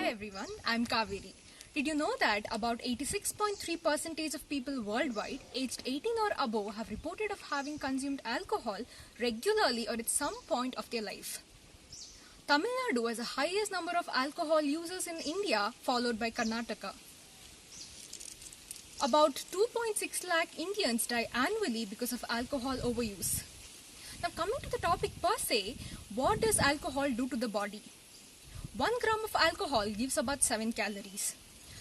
everyone, I'm Kaveri. Did you know that about 86.3% of people worldwide aged 18 or above have reported of having consumed alcohol regularly or at some point of their life? Tamil Nadu has the highest number of alcohol users in India, followed by Karnataka. About 2.6 lakh Indians die annually because of alcohol overuse. Now coming to the topic per se, what does alcohol do to the body? 1 gram of alcohol gives about 7 calories.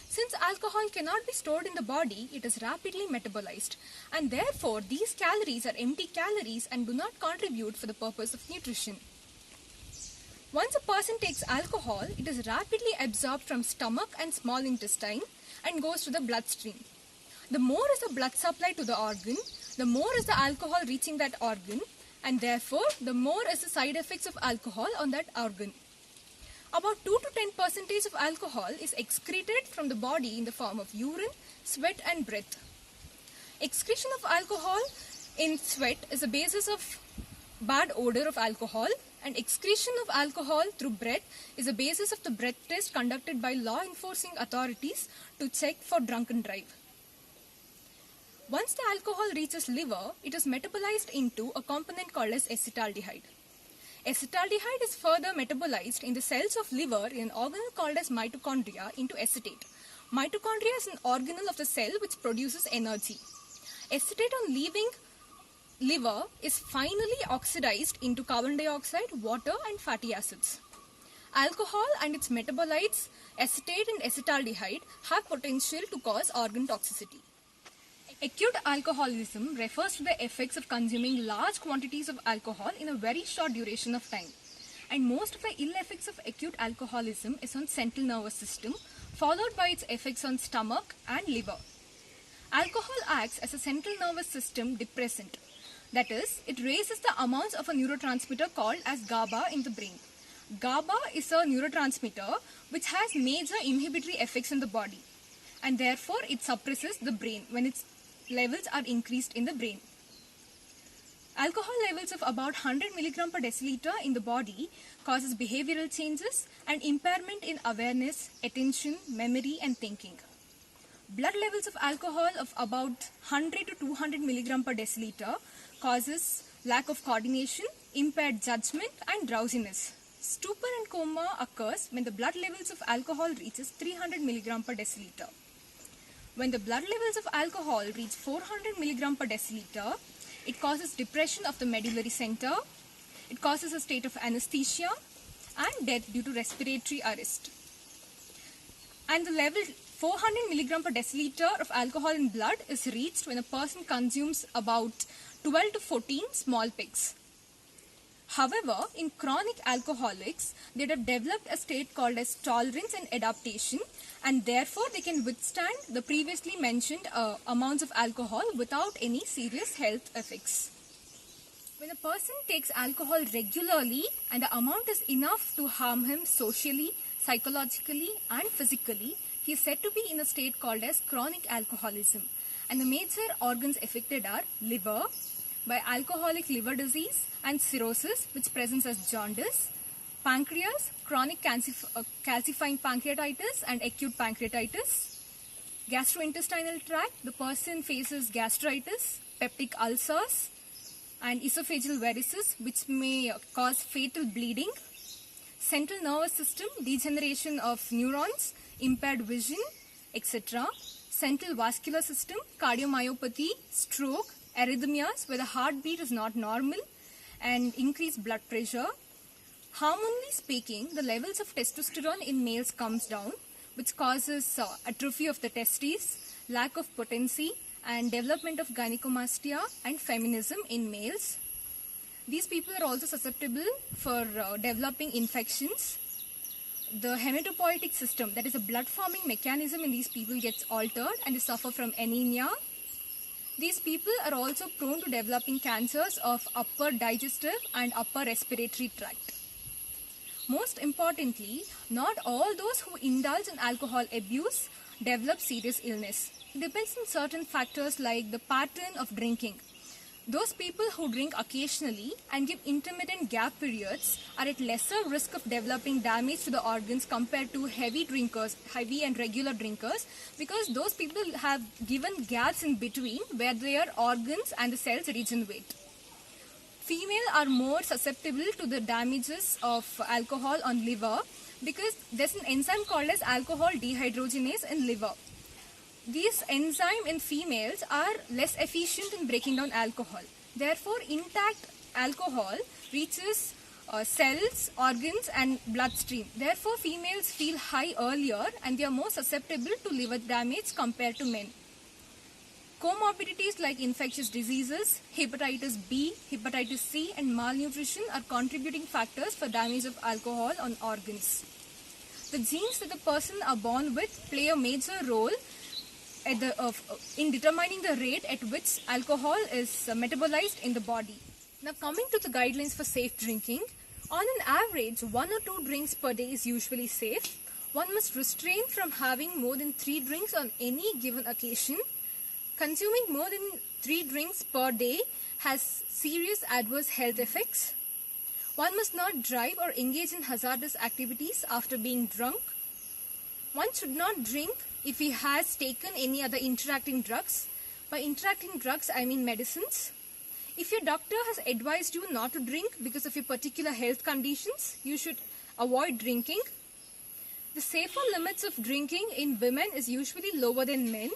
Since alcohol cannot be stored in the body, it is rapidly metabolized, and therefore these calories are empty calories and do not contribute for the purpose of nutrition. Once a person takes alcohol, it is rapidly absorbed from stomach and small intestine and goes to the bloodstream. The more is the blood supply to the organ, the more is the alcohol reaching that organ, and therefore the more is the side effects of alcohol on that organ. About 2 to 10% of alcohol is excreted from the body in the form of urine, sweat and breath. Excretion of alcohol in sweat is the basis of bad odor of alcohol, and excretion of alcohol through breath is the basis of the breath test conducted by law enforcing authorities to check for drunken drive. Once the alcohol reaches liver, it is metabolized into a component called as acetaldehyde. Acetaldehyde is further metabolized in the cells of liver in an organelle called as mitochondria into acetate. Mitochondria is an organelle of the cell which produces energy. Acetate on leaving liver is finally oxidized into carbon dioxide, water and fatty acids. Alcohol and its metabolites, acetate and acetaldehyde, have potential to cause organ toxicity. Acute alcoholism refers to the effects of consuming large quantities of alcohol in a very short duration of time. And most of the ill effects of acute alcoholism is on central nervous system, followed by its effects on stomach and liver. Alcohol acts as a central nervous system depressant. That is, it raises the amounts of a neurotransmitter called as GABA in the brain. GABA is a neurotransmitter which has major inhibitory effects in the body, and therefore it suppresses the brain when its levels are increased in the brain. Alcohol levels of about 100 mg per deciliter in the body causes behavioral changes and impairment in awareness, attention, memory and thinking. Blood levels of alcohol of about 100 to 200 mg per deciliter causes lack of coordination, impaired judgment and drowsiness. Stupor and coma occurs when the blood levels of alcohol reaches 300 mg per deciliter. When the blood levels of alcohol reach 400 mg per deciliter, it causes depression of the medullary center, it causes a state of anesthesia and death due to respiratory arrest. And the level 400 mg per deciliter of alcohol in blood is reached when a person consumes about 12 to 14 small pigs. However, in chronic alcoholics, they have developed a state called as tolerance and adaptation, and therefore they can withstand the previously mentioned amounts of alcohol without any serious health effects. When a person takes alcohol regularly and the amount is enough to harm him socially, psychologically and physically, he is said to be in a state called as chronic alcoholism. And the major organs affected are liver, by alcoholic liver disease and cirrhosis, which presents as jaundice, pancreas, chronic calcifying pancreatitis and acute pancreatitis, gastrointestinal tract, the person faces gastritis, peptic ulcers and esophageal varices which may cause fatal bleeding, central nervous system, degeneration of neurons, impaired vision, etc., central vascular system, cardiomyopathy, stroke, arrhythmias where the heartbeat is not normal and increased blood pressure. Hormonally speaking, the levels of testosterone in males comes down, which causes atrophy of the testes, lack of potency and development of gynecomastia and feminism in males. These people are also susceptible for developing infections. The hematopoietic system, that is a blood forming mechanism in these people, gets altered and they suffer from anemia. These people are also prone to developing cancers of upper digestive and upper respiratory tract. Most importantly, not all those who indulge in alcohol abuse develop serious illness. It depends on certain factors like the pattern of drinking. Those people who drink occasionally and give intermittent gap periods are at lesser risk of developing damage to the organs compared to heavy and regular drinkers, because those people have given gaps in between where their organs and the cells regenerate. Females are more susceptible to the damages of alcohol on liver because there's an enzyme called as alcohol dehydrogenase in liver. These enzymes in females are less efficient in breaking down alcohol. Therefore, intact alcohol reaches cells, organs and bloodstream. Therefore, females feel high earlier and they are more susceptible to liver damage compared to men. Comorbidities like infectious diseases, hepatitis B, hepatitis C and malnutrition are contributing factors for damage of alcohol on organs. The genes that the person are born with play a major role in determining the rate at which alcohol is metabolized in the body. Now coming to the guidelines for safe drinking, on an average 1 or 2 drinks per day is usually safe. One must refrain from having more than 3 drinks on any given occasion. Consuming more than 3 drinks per day has serious adverse health effects. One must not drive or engage in hazardous activities after being drunk. One should not drink if he has taken any other interacting drugs. By interacting drugs, I mean medicines. If your doctor has advised you not to drink because of your particular health conditions, you should avoid drinking. The safer limits of drinking in women is usually lower than men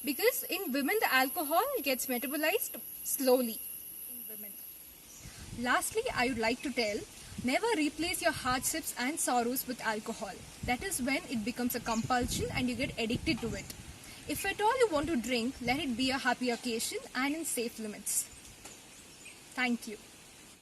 because in women the alcohol gets metabolized slowly in women. Lastly, I would like to tell, never replace your hardships and sorrows with alcohol. That is when it becomes a compulsion and you get addicted to it. If at all you want to drink, let it be a happy occasion and in safe limits. Thank you.